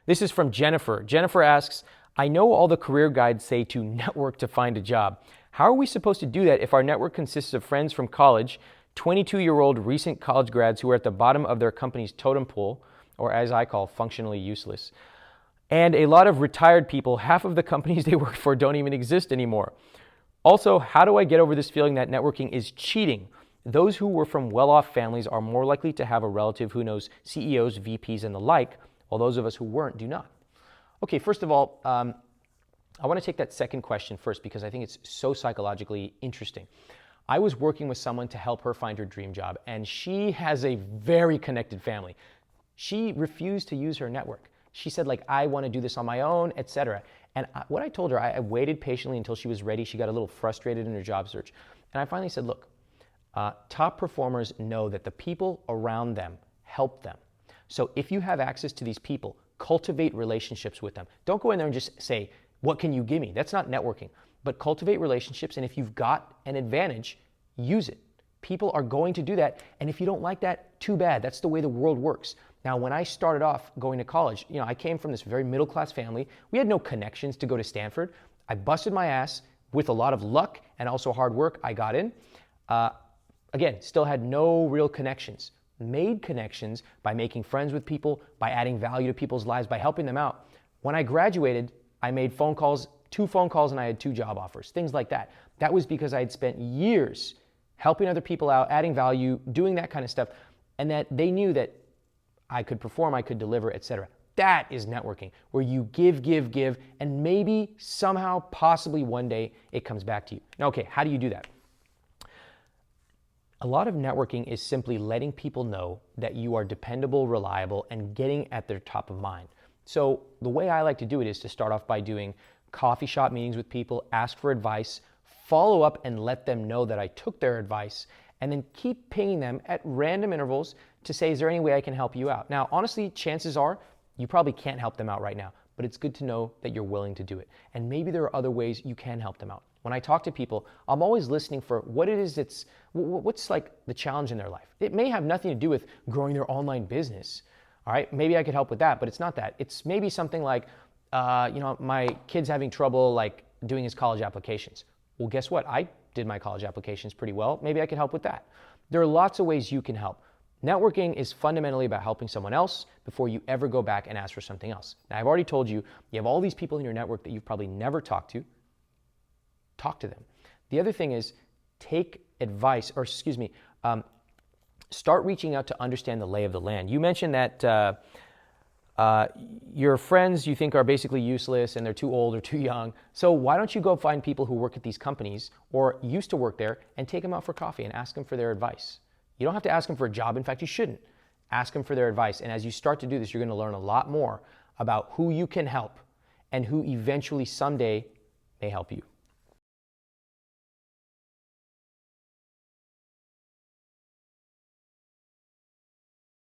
This is from Jennifer. Jennifer asks, I know all the career guides say to network to find a job. How are we supposed to do that if our network consists of friends from college, 22-year-old recent college grads who are at the bottom of their company's totem pole, or as I call, functionally useless, and a lot of retired people? Half of the companies they work for don't even exist anymore. Also, how do I get over this feeling that networking is cheating? Those who were from well-off families are more likely to have a relative who knows CEOs, VPs, and the like, while those of us who weren't do not. Okay, first of all, I want to take that second question first because I think it's so psychologically interesting. I was working with someone to help her find her dream job, and she has a very connected family. She refused to use her network. She said, like, I want to do this on my own, etc. And what I told her, I waited patiently until she was ready. She got a little frustrated in her job search. And I finally said, look, top performers know that the people around them help them. So if you have access to these people, cultivate relationships with them. Don't go in there and just say, what can you give me? That's not networking. But cultivate relationships, and if you've got an advantage, use it. People are going to do that, and if you don't like that, too bad. That's the way the world works. Now, when I started off going to college, I came from this very middle-class family. We had no connections to go to Stanford. I busted my ass with a lot of luck and also hard work. I got in. Again, still had no real connections. Made connections by making friends with people, by adding value to people's lives, by helping them out. When I graduated, I made phone calls, 2 phone calls, and I had 2 job offers, things like that. That was because I had spent years helping other people out, adding value, doing that kind of stuff, and that they knew that I could perform, I could deliver, etc. That is networking, where you give, and maybe somehow, possibly one day, it comes back to you. Now, okay, how do you do that? A lot of networking is simply letting people know that you are dependable, reliable, and getting at their top of mind. So the way I like to do it is to start off by doing coffee shop meetings with people, ask for advice, follow up and let them know that I took their advice, and then keep pinging them at random intervals to say, is there any way I can help you out? Now, honestly, chances are you probably can't help them out right now, but it's good to know that you're willing to do it. And maybe there are other ways you can help them out. When I talk to people, I'm always listening for what it is what's like the challenge in their life. It may have nothing to do with growing their online business. All right, maybe I could help with that, but it's not that. It's maybe something like, my kid's having trouble like doing his college applications. Well, guess what? I did my college applications pretty well. Maybe I could help with that. There are lots of ways you can help. Networking is fundamentally about helping someone else before you ever go back and ask for something else. Now, I've already told you, you have all these people in your network that you've probably never talked to. Talk to them. The other thing is take advice, start reaching out to understand the lay of the land. You mentioned that your friends you think are basically useless and they're too old or too young. So why don't you go find people who work at these companies or used to work there and take them out for coffee and ask them for their advice. You don't have to ask them for a job. In fact, you shouldn't. Ask them for their advice. And as you start to do this, you're going to learn a lot more about who you can help and who eventually someday may help you.